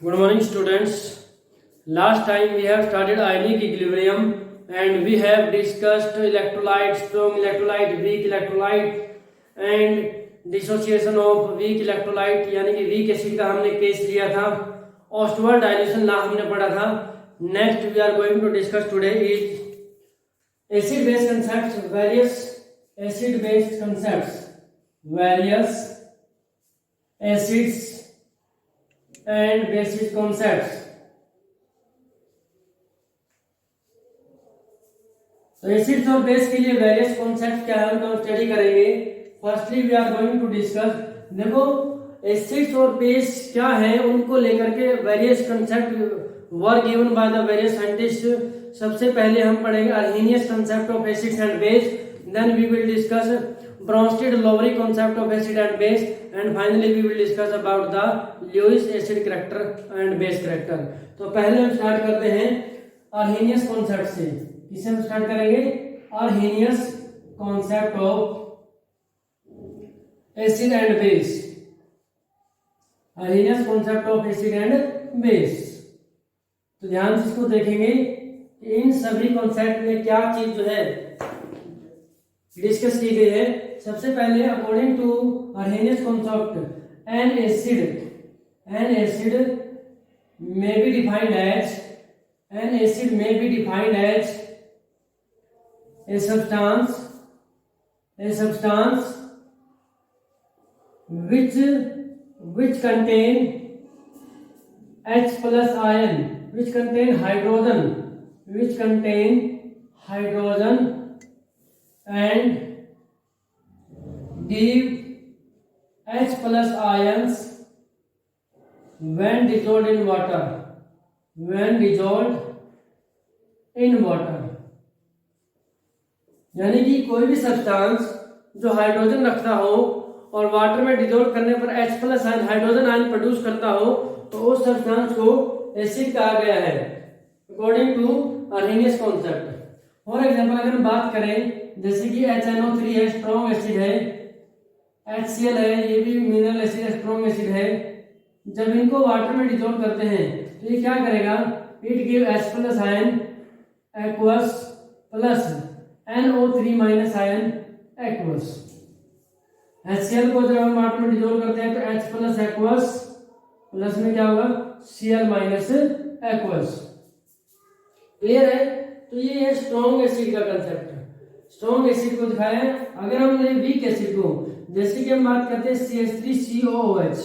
Good morning, students. Last time we have studied ionic equilibrium and we have discussed electrolyte, strong electrolyte, weak electrolyte and dissociation of weak electrolyte यानी कि weak acid का हमने case लिया था. Ostwald dilution law हमने पढ़ा था. Next we are going to discuss today is acid base concepts, various acid based concepts, various acids and basic concepts. तो एसिड्स और बेस के लिए वेरियस कॉन्सेप्ट्स क्या है उनको हम स्टडी करेंगे. Firstly we are going to discuss. देखो एसिड्स और बेस क्या है उनको लेकर के various concept were given by the various scientist. सबसे पहले हम पढ़ेंगे Arrhenius concept of acids and base. Then we will discuss Bronsted-Lowry concept of acid and base, and finally we will discuss about the Lewis acid character and base character. तो पहले हम start करते हैं अर्हेनियस concept से. किसे हम start करेंगे? Arrhenius concept of acid and base. Arrhenius concept of acid and base. तो ध्यान से इसको देखेंगे कि इन सभी कॉन्सेप्ट में क्या चीज जो है डिस्कस की गई है. सबसे पहले according to Arrhenius concept an acid may be defined as a substance which contain H plus ion, which contain hydrogen and give H plus ions when dissolved in water. यानी कि कोई भी सब्सटेंस जो हाइड्रोजन रखता हो और water में dissolve करने पर H plus ion hydrogen ion produce करता हो तो उस सब्सटेंस को एसिड कहा गया है according to Arrhenius concept. For example अगर हम बात करें जैसे कि HNO3 है, स्ट्रॉन्ग एसिड है. HCl है, ये भी मिनरल एसिड है, स्ट्रॉन्ग एसिड है. जब इनको वाटर में डिसॉल्व करते हैं तो ये क्या करेगा? It give H plus ion aqueous plus NO3 minus ion aqueous. HCl को जब हम वाटर में डिसॉल्व करते हैं तो H प्लस एक्वस प्लस में क्या होगा? Cl minus aqueous. क्लियर है? तो ये है स्ट्रॉन्ग एसिड का कंसेप्ट. स्ट्रॉन्ग एसिड को दिखाया है. अगर हमने वीक एसिड को जैसे कि हम बात करते हैं CH3COOH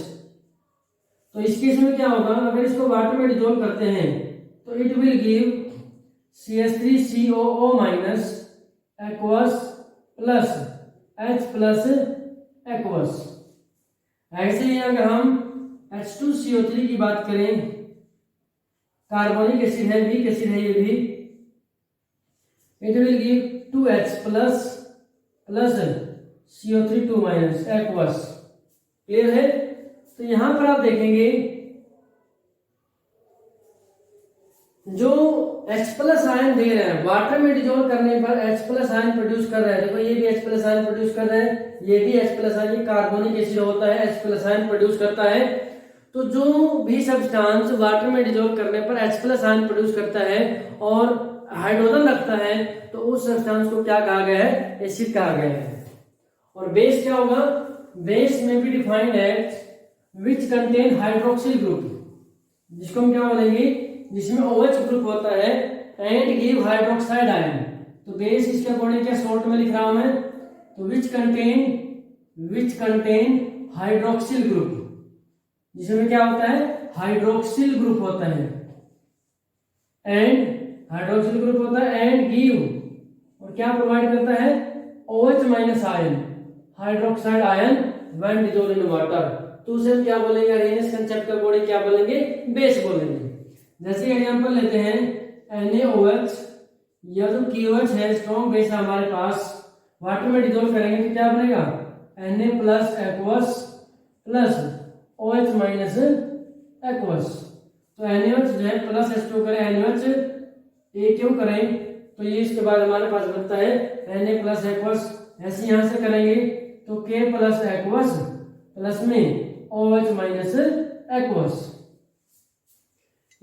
तो इस केस में क्या होगा? अगर इसको वाटर में डिसॉल्व करते हैं तो it will give CH3COO minus aqueous plus H plus aqueous. ऐसे ही अगर हम H2CO3 की बात करें, कार्बोनिक एसिड है, वीक एसिड है ये भी, it will give 2H plus CO3 2 minus aqueous. Clear है? तो यहां पर आप देखेंगे जो H प्लस आयन दे रहे हैं वाटर में डिसॉल्व करने पर H प्लस आयन प्रोड्यूस कर रहे हैं. देखो ये भी H प्लस आयन प्रोड्यूस कर रहे हैं, ये भी H plus ion, carbonic acid होता है H प्लस आयन प्रोड्यूस करता है. तो जो भी सब्सटेंस वाटर में डिसॉल्व करने पर H प्लस आयन प्रोड्यूस करता है और हाइड्रोजन रखता है तो उस सब्सटेंस को क्या कहा गया है? एसिड कहा गया है. और बेस क्या होगा? बेस में भी defined as which contain hydroxyl group, जिसको हम क्या बोलेंगे? जिसमें OH ग्रुप होता है एंड गिव हाइड्रोक्साइड आयन. तो बेस इसके अकॉर्डिंग क्या शॉर्ट में लिख रहा हूं मैं? तो विच कंटेन हाइड्रोक्सिल ग्रुप, जिसमें क्या होता है? हाइड्रोक्सिल ग्रुप होता है एंड हाइड्रोक्सिल ग्रुप होता है एंड गिव और क्या प्रोवाइड करता है? OH minus ion, hydroxide ion when dissolved in water. तो उसे हम क्या बोलेंगे? अर्हेनियस कांसेप्ट का अकॉर्डिंग क्या बोलेंगे? बेस बोलेंगे. जैसे एग्जांपल लेते हैं NaOH या जो KOH है, स्ट्रॉन्ग बेस है हमारे पास, वाटर में डिसॉल्व करेंगे तो क्या बनेगा? Na plus aqueous plus OH minus aqueous. तो NaOH जो है प्लस H2 करें NaOH ये क्यों करें? तो ये इसके बाद हमारे पास बनता है Na प्लस एक्वस. ऐसे यहां से करेंगे तो K प्लस एक्वस प्लस में OH माइनस एक्वस.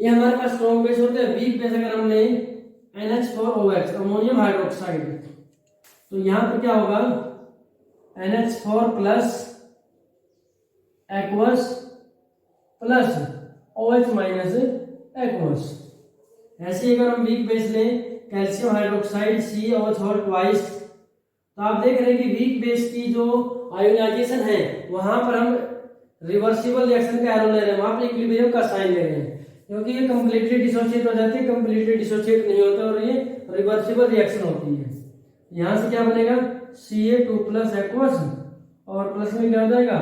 ये हमारे पास स्ट्रॉन्ग बेस होते हैं। वीक बेस अगर हम लें NH4OH अमोनियम हाइड्रोक्साइड, तो यहां पर क्या होगा NH4 plus aqueous plus OH minus aqueous. ऐसे अगर हम वीक बेस लें कैल्शियम हाइड्रोक्साइड COH ट्वाइस, तो आप देख रहे हैं कि वीक बेस की जो आयोनाइजेशन है वहां पर हम रिवर्सिबल रिएक्शन का एरो ले रहे हैं, वहां पर इक्विलिब्रियम का साइन ले रहे हैं, क्योंकि ये कंप्लीटली डिसोसिएट हो जाती है, कंप्लीटली डिसोसिएट नहीं होता और ये रिवर्सिबल रिएक्शन होती है। यहां से क्या बनेगा Ca2 प्लस एक्वस और प्लस में क्या हो जाएगा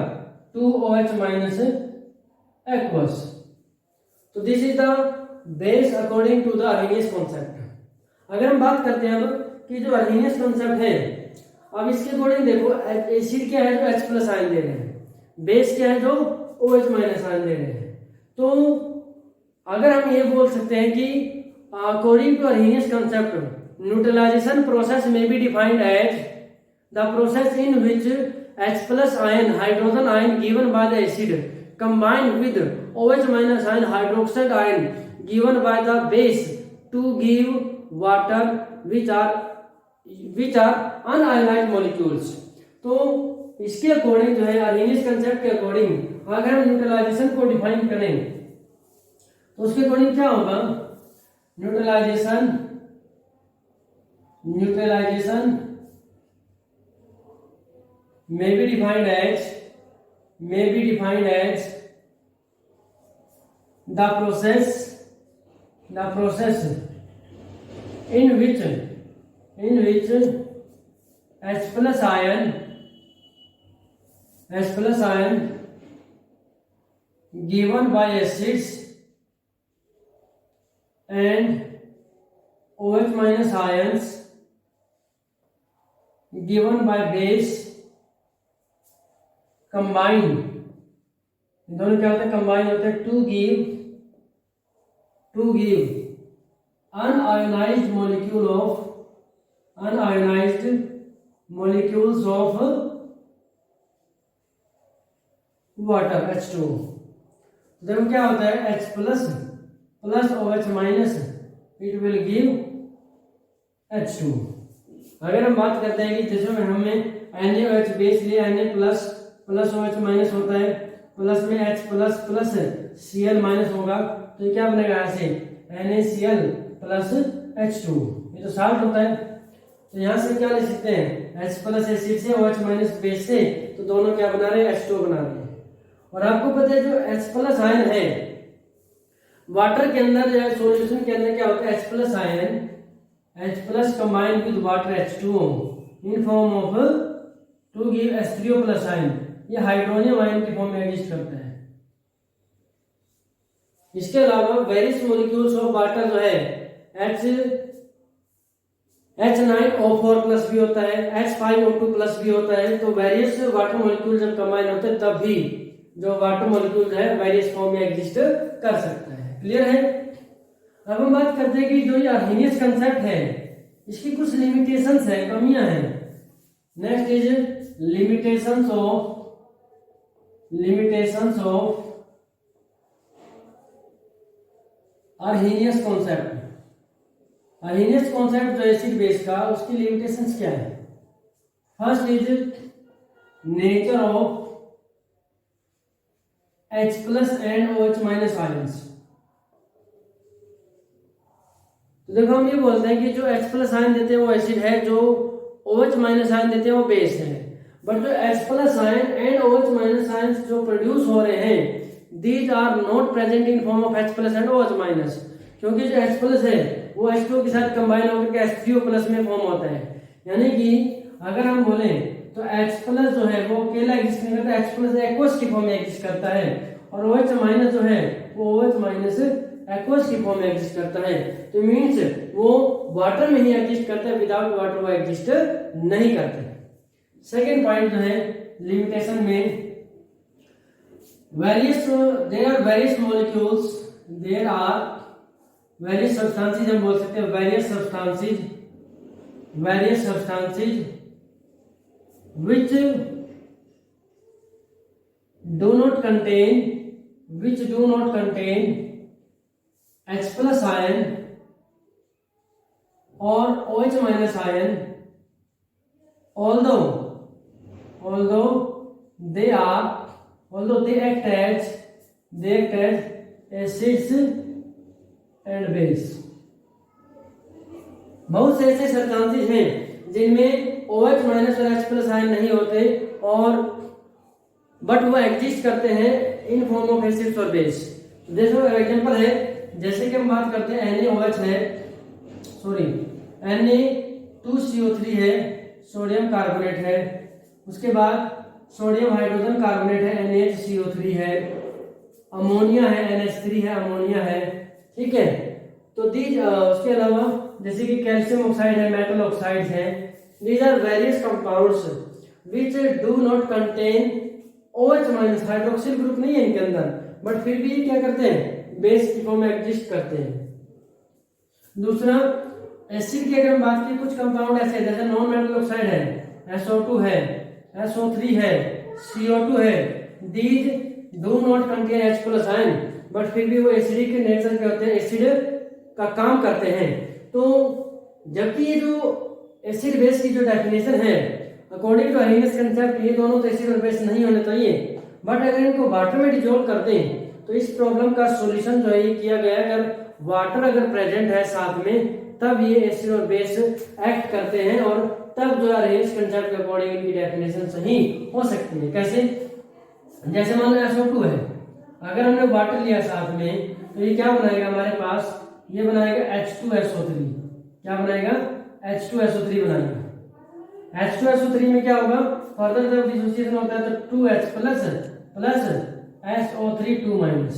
2OH माइनस एक्वस। तो this is the base according to the Arrhenius concept. अगर हम बात करते हैं अब कि जो अर्हेनियस कॉन्सेप्ट है, अब इसके अकॉर्डिंग देखो एसिड क्या है जो H प्लस आयन दे रहे हैं, बेस क्या है जो OH माइनस आयन दे रहे हैं। तो अगर हम ये बोल सकते हैं कि according to Arrhenius concept neutralization process में be defined as the process in which H plus ion hydrogen ion given by the acid combined with OH minus ion hydroxide ion given by the base to give water which are unionized molecules। तो इसके according जो है अर्हेनियस concept के according अगर हम neutralisation को define करें तो उसके अकॉर्डिंग क्या होगा neutralisation may be defined as the process in which H plus ion given by acids and OH minus ions given by base combine, दोनों क्या होते हैं कंबाइन होते हैं to give unionised molecules of water H2। देखो क्या होता है H plus OH minus it will give H2। अगर हम बात करते हैं कि जिसमें हमें NaOH बेस लिया Na प्लस OH माइनस होता है, प्लस में H प्लस Cl माइनस होगा, तो ये क्या बनेगा यहाँ से NaCl प्लस H2। ये तो साल्ट होता है, तो यहाँ से क्या ले सकते हैं H प्लस एसिड से OH माइनस बेस से, तो दोनों क्या बना रहे हैं H2 बना रहे हैं। और आपको पता है जो H प्लस आयन है वाटर के अंदर जो है सॉल्यूशन के अंदर क्या होता है H plus ion H plus combined with water H2O in form of to give H3O plus ion, ये हाइड्रोनियम आयन के फॉर्म में एग्जिस्ट करता है। इसके अलावा वेरियस मॉलिक्यूल्स ऑफ वाटर जो है H9O4 प्लस भी होता है, H5O2 प्लस भी होता है। तो वेरियस वाटर मॉलिक्यूल जब कंबाइन होते हैं तब भी जो वाटर मॉलिक्यूल है वेरियस फॉर्म में एग्जिस्ट कर सकता है। क्लियर है। अब हम बात करते हैं कि जो ये अर्हेनियस कंसेप्ट है इसकी कुछ लिमिटेशंस है, कमियां हैं। Next is limitations of Arrhenius concept. Arrhenius concept जो एसिड बेस का उसकी लिमिटेशंस क्या है। First is nature of H plus and OH minus ions. तो देखो हम ये बोलते हैं कि जो H प्लस आयन देते हैं वो एसिड है, जो OH माइनस आयन देते हैं वो बेस है। बट जो H plus ion and OH minus ion जो प्रोड्यूस हो रहे हैं these are not present in form of H plus and OH minus, क्योंकि जो H प्लस है वो H2 के साथ कंबाइन होकर के H3O प्लस में फॉर्म होता है। यानी कि अगर हम बोले तो H प्लस जो है वो अकेला एग्जिस्ट नहीं करता, H प्लस एक्वस की फॉर्म में एग्जिस्ट करता है, और OH माइनस जो है वो OH माइनस एक्वस की फॉर्म में एग्जिस्ट करता है। तो मींस वो वाटर में ही एग्जिस्ट करता है, विदाउट वाटर वो एग्जिस्ट नहीं करता। सेकेंड पॉइंट जो है लिमिटेशन में there are various molecules, there are various substances, हम बोल सकते हैं various substances which do not contain H plus ion or OH minus ion, although they act as acids and base. बहुत से ऐसे सब्सटेंसेस हैं जिनमें OH माइनस और H प्लस आयन नहीं होते और बट वो एग्जिस्ट करते हैं इन फॉर्म ऑफ एसिड्स और बेस। जैसे एग्जांपल है, जैसे कि हम बात करते हैं NaOH है, सॉरी Na2CO3 है, सोडियम कार्बोनेट है, उसके बाद सोडियम हाइड्रोजन कार्बोनेट है NaHCO3 है, अमोनिया है NH3 है, अमोनिया है, ठीक है। तो उसके अलावा जैसे कि कैल्शियम ऑक्साइड है, मेटल ऑक्साइड है, these are various compounds which do not contain OH minus, hydroxyl group नहीं है इनके अंदर, बट फिर भी क्या करते हैं, बेस की फॉर्म में एग्जिस्ट करते हैं। दूसरा, एसिड की अगर हम बात करें, कुछ कंपाउंड ऐसे जैसे नॉन मेटल ऑक्साइड है, SO2 है, SO3 है, CO2 है, these do not contain H plus ion, but फिर भी वो एसिडिक के नेचर के होते हैं, एसिड का काम करते हैं। तो जबकि ये जो एसिड बेस की जो डेफिनेशन है अकॉर्डिंग टू आर्हेनियस कंसेप्ट, ये दोनों तो एसिड और बेस नहीं होने चाहिए, बट अगर इनको वाटर में डिसॉल्व कर दें तो इस प्रॉब्लम का सॉल्यूशन जो है ये किया गया है। अगर वाटर अगर प्रेजेंट है साथ में तब ये एसिड और बेस एक्ट करते हैं और तब जो आर्हेनियस कंसेप्ट के अकॉर्डिंग इनकी डेफिनेशन सही हो सकती है। कैसे? जैसे मान लो SO2 है, अगर हमने वाटर लिया साथ में तो ये क्या बनाएगा हमारे पास, ये बनाएगा H2SO3। क्या बनाएगा? H2SO3 बनाएगा। H2SO3 में क्या होगा, फर्दर जब डिसोसिएशन होता है तो 2H plus SO3 2 minus.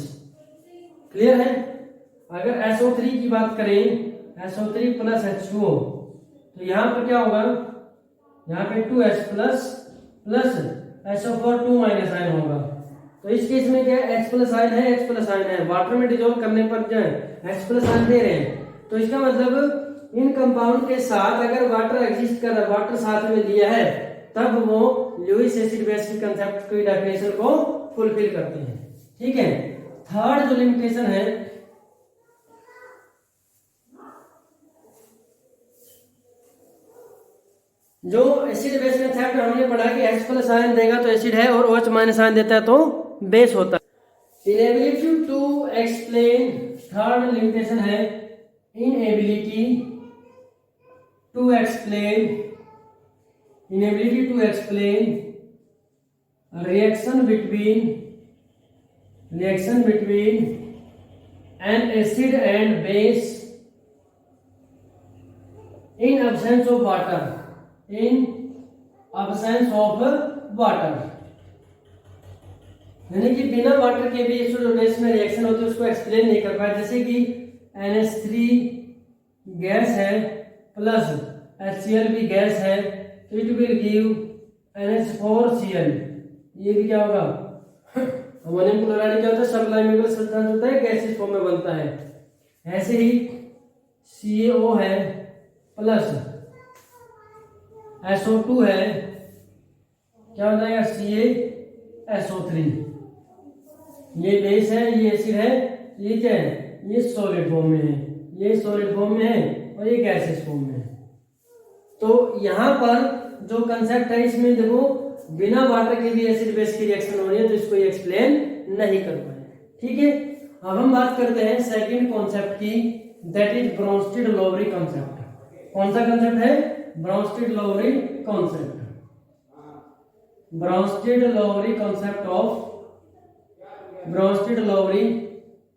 Clear है? अगर SO3 की बात करें, SO3 प्लस H2O, तो यहाँ पर क्या होगा, यहाँ पे 2H plus SO4 2 minus ion होगा। तो इस केस में क्या है, H प्लस आयन है, H प्लस आयन है, वाटर में डिसॉल्व करने पर जो है H प्लस आयन दे रहे हैं। तो इसका मतलब इन कंपाउंड के साथ अगर वाटर एग्जिस्ट कर रहा है, वाटर साथ में लिया है, तब वो लुईस एसिड बेस की कंसेप्ट की डेफिनेशन को फुलफिल करते हैं। ठीक है। थर्ड जो लिमिटेशन है, जो एसिड बेस कंसेप्ट हमने पढ़ा कि H प्लस आयन देगा तो एसिड है और OH माइनस आयन देता है तो बेस होता है। Inability to explain, third limitation है inability to explain reaction between an acid and base in absence of water, यानी कि बिना वाटर के भी एसिड और बेस में रिएक्शन होती है उसको एक्सप्लेन नहीं कर पाए। जैसे कि NH3 गैस है प्लस HCl भी गैस है, तो इट विल गिव NH4Cl। ये भी क्या होगा, अमोनियम क्लोराइड क्या होता है, सबलाइमेबल सब्सटेंस होता है, गैसियस फॉर्म में बनता है। ऐसे ही CaO है प्लस SO2 है, क्या हो जाएगा CaSO3। ये बेस है, ये एसिड है, ये क्या है, ये सॉलिड फॉर्म में है, ये सॉलिड फॉर्म में है और ये गैसियस फॉर्म में है। तो यहाँ पर जो कंसेप्ट है इसमें देखो बिना वाटर के भी एसिड बेस की रिएक्शन हो रही है, तो इसको ये एक्सप्लेन नहीं कर पाए। ठीक है। अब हम बात करते हैं सेकंड कॉन्सेप्ट की, दैट इज ब्रोंस्टेड-लोवरी कॉन्सेप्ट। कौन सा कॉन्सेप्ट है? Bronsted Lowry concept. Bronsted Lowry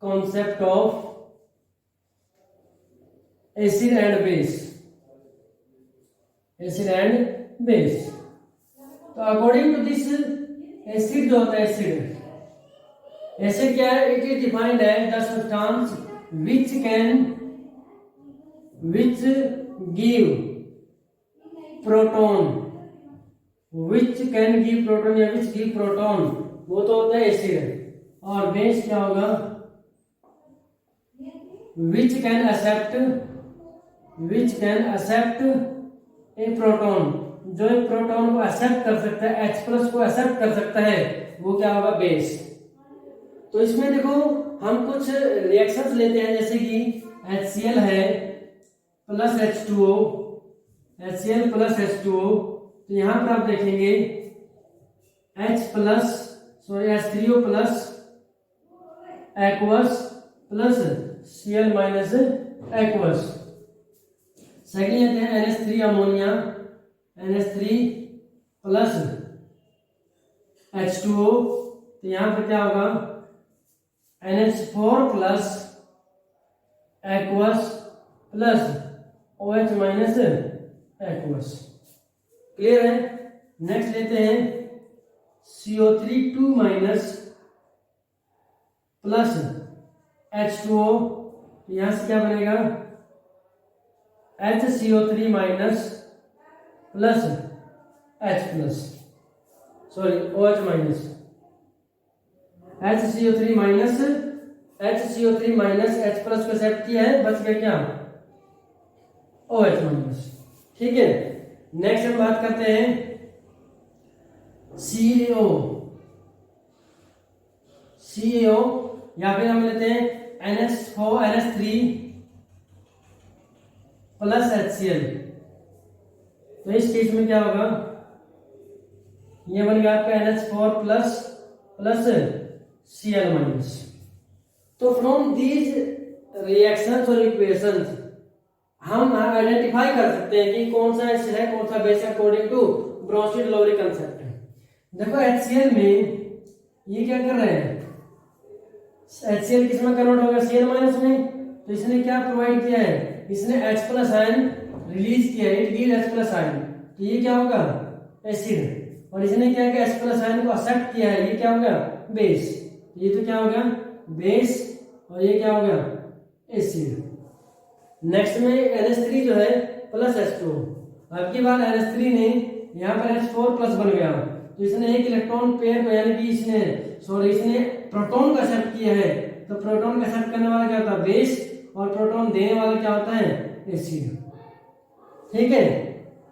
concept of acid and base। तो अकॉर्डिंग टू दिस एसिड जो होता है, एसिड क्या है, it is defined as the substance which give proton, या विच गिव प्रोटॉन, वो तो होता है एसिड। और बेस क्या होगा, which can accept a proton, जो एक प्रोटॉन को एक्सेप्ट कर सकता है, H प्लस को एक्सेप्ट कर सकता है, वो क्या होगा, बेस। तो इसमें देखो हम कुछ रिएक्शंस लेते हैं, जैसे कि HCl है plus H2O, HCl plus H2O। तो यहाँ पर आप देखेंगे H3O plus aqueous plus Cl minus aqueous. Second लेते हैं NH3 ammonia, NH3 plus H2O। तो यहाँ पर क्या होगा NH4 plus aqueous plus OH minus aqueous. Clear है। नेक्स्ट लेते हैं CO3 2 माइनस प्लस H2O। यहां से क्या बनेगा HCO3 minus plus H plus, sorry OH minus, HCO3 minus H plus को सेट किया है, बच गया क्या OH माइनस। ठीक है। नेक्स्ट हम बात करते हैं CaO या फिर हम लेते हैं NH3 प्लस HCl। तो इस केस में क्या होगा, ये बन गया आपका NH4 प्लस Cl माइनस। तो फ्रॉम दीज रिएक्शंस और इक्वेशंस हम आइडेंटिफाई कर सकते हैं कि कौन सा एसिड है कौन सा बेस अकॉर्डिंग टू ब्रोंस्की-डुलौरी कंसेप्ट। देखो HCl में ये क्या कर रहे हैं, HCl किस में कन्वर्ट होगा Cl माइनस में। तो इसने क्या प्रोवाइड किया है, इसने H प्लस आयन रिलीज किया है, it give H plus ion. तो ये क्या होगा एसिड, और इसने क्या किया H प्लस आयन को एक्सेप्ट किया है, ये क्या होगा बेस। ये तो क्या होगा बेस और ये क्या होगा एसिड। नेक्स्ट में NH3 जो है प्लस H2। अब की बार NH3 ने यहाँ पर H4 प्लस बन गया, तो इसने एक इलेक्ट्रॉन पेयर को यानी कि इसने प्रोटॉन का एक्सेप्ट किया है। तो प्रोटॉन का एक्सेप्ट करने वाला क्या होता है बेस, और प्रोटॉन देने वाला क्या होता है एसिड। ठीक है।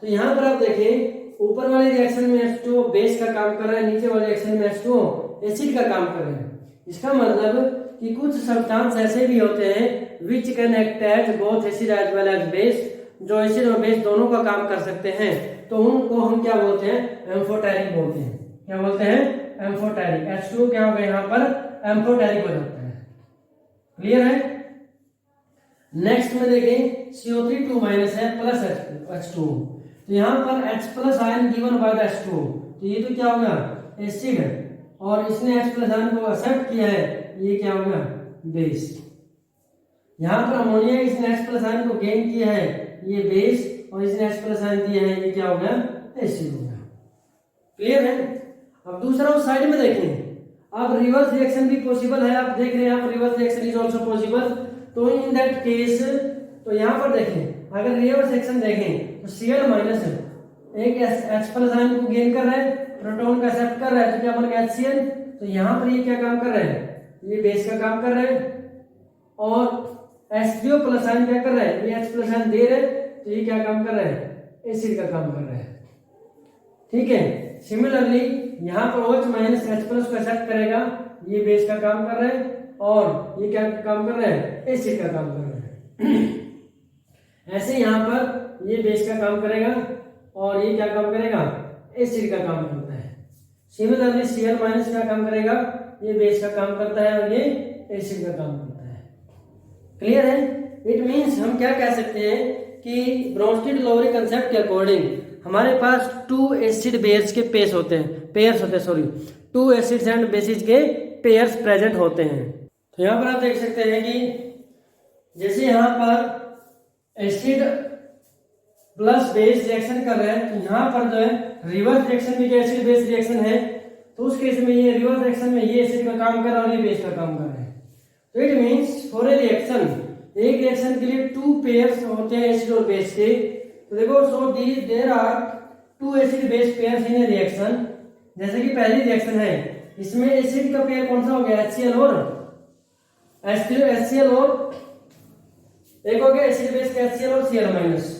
तो यहाँ पर आप देखें ऊपर वाले रिएक्शन में H2O बेस का काम कर रहा है, नीचे वाले रिएक्शन में H2O एसिड का काम कर रहे हैं। इसका मतलब कि कुछ सब्सटेंस ऐसे भी होते हैं which can act as both acid as well as base, जो एसिड और बेस दोनों का काम कर सकते हैं। तो उनको हम क्या बोलते हैं एम्फोटेरिक बोलते हैं। क्या बोलते हैं एम्फोटेरिक। H2O क्या होगा यहाँ पर एम्फोटेरिक हो जाता है। क्लियर है। नेक्स्ट में देखें CO3 2 माइनस है प्लस H2O। तो यहाँ पर H plus ion given by the H2O। तो ये तो क्या होगा एसिड है, और इसने H प्लस आयन को एक्सेप्ट किया है, ये क्या होगा बेस। यहाँ पर अमोनिया इसने H प्लस आयन को गेन किया है, ये बेस, और इसने H प्लस आयन दिया है, ये क्या होगा एसिड होगा। क्लियर है। अब दूसरा उस साइड में देखें, अब रिवर्स रिएक्शन भी पॉसिबल है। आप देख रहे हैं यहाँ पर reverse reaction is also possible. तो इन दैट केस, तो यहाँ पर देखें अगर रिवर्स रिएक्शन देखें तो Cl माइनस एक H प्लस आयन को गेन कर रहा है, प्रोटॉन का एक्सेप्ट कर रहा है, तो क्या बन गया HCl। तो यहाँ पर ये क्या काम कर रहे हैं, ये बेस का काम कर रहे हैं, और H3O प्लस आयन क्या कर रहा है, ये H प्लस आयन दे रहे हैं, तो ये क्या काम कर रहा है एसिड का काम कर रहा है। ठीक है। सिमिलरली यहाँ पर OH माइनस H प्लस को एक्सेप्ट करेगा, ये बेस का काम कर रहा है, और ये क्या काम कर रहा है एसिड का काम कर रहा है। ऐसे यहाँ पर ये बेस का काम करेगा, और ये क्या काम करेगा एसिड का काम करता है। सिमिलरली Cl माइनस क्या काम करेगा, ये बेस का काम करता है, और ये एसिड का काम करता है। क्लियर है। इट मीन्स हम क्या कह सकते हैं कि ब्रोंस्की-डुलौरी कंसेप्ट के अकॉर्डिंग हमारे पास 2 एसिड बेस के पेयर्स होते हैं, 2 एसिड्स एंड बेसिस के पेयर्स प्रेजेंट होते हैं। तो यहाँ पर आप देख सकते हैं कि जैसे यहाँ पर एसिड प्लस बेस रिएक्शन कर रहे हैं, तो यहाँ पर जो है रिवर्स रिएक्शन भी एसिड बेस रिएक्शन है, तो उस केस में ये रिवर्स रिएक्शन में ये एसिड का काम कर रहा है और ये बेस का काम कर रहा है। तो it means for a reaction, एक रिएक्शन के लिए 2 पेयर्स होते हैं एसिड और बेस के। तो देखो so there are 2 acid base pairs in a reaction. जैसे कि पहली रिएक्शन है, इसमें एसिड का पेयर कौन सा हो गया HCl और HCl, और एक हो गया एसिड बेस का HCl और Cl माइनस।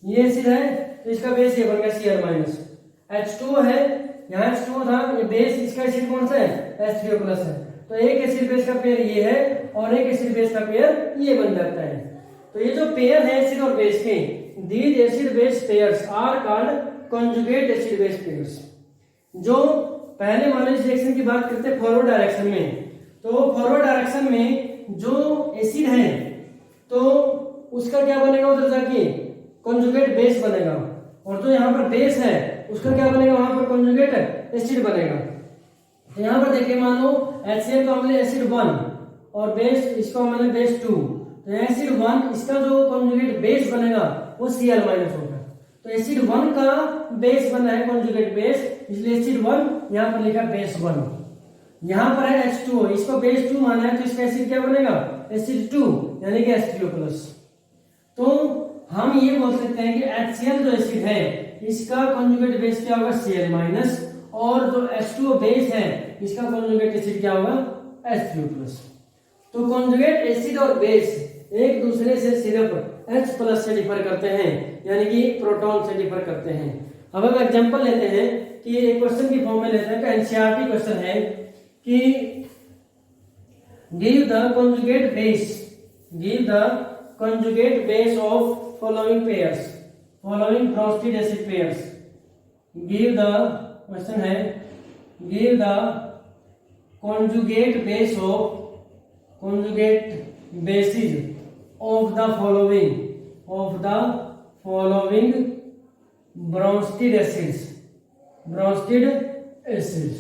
ये एसिड है तो इसका बेस ये बन गया Cl माइनस। H2O है, यहाँ H2O था, ये बेस इसका एसिड कौन सा है H3O प्लस है। तो एक एसिड बेस का पेयर ये है और एक एसिड बेस का पेयर ये बन जाता है। तो ये जो पेयर है एसिड और बेस के, these acid base pairs are called conjugate acid base pairs. जो पहले मान लीजिए रिएक्शन की बात करते हैं फॉरवर्ड डायरेक्शन में, तो फॉरवर्ड डायरेक्शन में जो एसिड है तो उसका क्या बनेगा उधर जाके कॉन्जुगेट बेस बनेगा, और जो यहाँ पर बेस है उसका क्या बनेगा वहां पर कॉन्जुगेट एसिड बनेगा। तो यहाँ पर देखिए मान लो HCl को हमने एसिड 1 और बेस इसको हमने बेस 2, तो एसिड 1 इसका जो कॉन्जुगेट बेस बनेगा वो Cl- होगा। तो एसिड 1 का बेस बना है कॉन्जुगेट बेस, इसलिए एसिड 1 यहाँ पर लिखा बेस 1। यहाँ पर है H2O, इसको बेस 2 माना है तो इसका एसिड क्या बनेगा एसिड 2 यानी कि H3O+। तो हम ये बोल सकते हैं कि HCl जो एसिड है इसका कॉन्जुगेट बेस क्या होगा Cl-, और जो H2O बेस है इसका कॉन्जुगेट एसिड क्या होगा H3O+। तो कॉन्जुगेट एसिड और बेस एक दूसरे से सिर्फ H+ से डिफर करते हैं, यानी कि प्रोटॉन से डिफर करते हैं। अब हम एग्जांपल लेते हैं कि एक क्वेश्चन की फॉर्म में लेते हैं, एनसीईआरटी क्वेश्चन है कि give the conjugate base of following pairs, following Bronsted acid pairs। give the question है give the conjugate bases of the following Bronsted acids।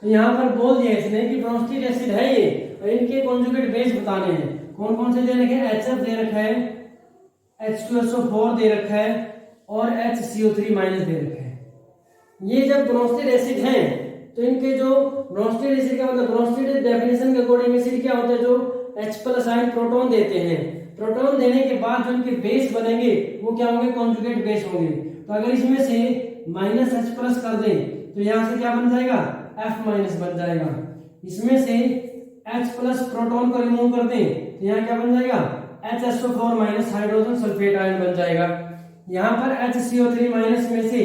तो यहाँ पर बोल दिया इसने कि ब्रोंस्टेड एसिड है ये, और इनके कॉन्जुगेट बेस बताने हैं। कौन कौन से दे रखे हैं, HF दे रखा है, H2SO4 दे रखा है और HCO3- दे रखा है। ये जब ब्रोंस्टेड एसिड हैं तो इनके जो ब्रोंस्टेड एसिड का मतलब ब्रोंस्टेड डेफिनेशन के अकॉर्डिंग एसिड क्या होता है जो H+ आयन प्रोटॉन देते हैं। प्रोटॉन देने के बाद जो इनके बेस बनेंगे वो क्या होंगे कॉन्जुगेट बेस होंगे। तो अगर इसमें से -H+ कर दें तो यहाँ से क्या बन जाएगा F- बन जाएगा। इसमें से H+ प्रोटॉन को रिमूव कर दें तो यहाँ क्या बन जाएगा HSO4- हाइड्रोजन सल्फेट आयन बन जाएगा। यहाँ पर HCO3- में से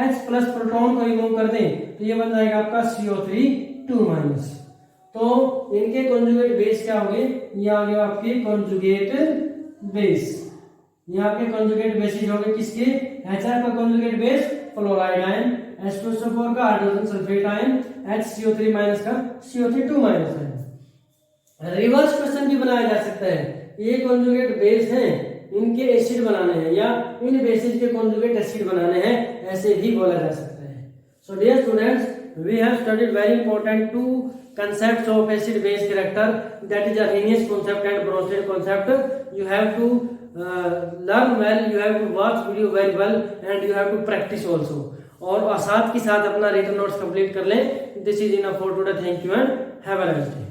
H+ प्रोटॉन को रिमूव कर दें तो ये बन जाएगा आपका CO3 2-। तो इनके कॉन्जुगेट बेस क्या होंगे, ये आ गया आपके कॉन्जुगेट बेस। ये आपके कॉन्जुगेट बेसिस होंगे किसके, HR का conjugate base fluoride ion, H2SO4 का हाइड्रोजन सल्फेट आयन, HCO3- का CO3 आयन। रिवर्स क्वेश्चन भी बनाया जा सकता है, ये कॉन्जुगेट बेस हैं इनके एसिड बनाने हैं या इन बेसिस के कॉन्जुगेट एसिड बनाने हैं, ऐसे भी बोला जा सकता है। So dear students, we have studied very important two concepts of acid base character, that is Arrhenius concept and Bronsted concept। you have to learn well, you have to watch video very well and you have to practice also। और साथ के साथ अपना written notes complete कर लें। This is enough for today, thank you and have a nice day.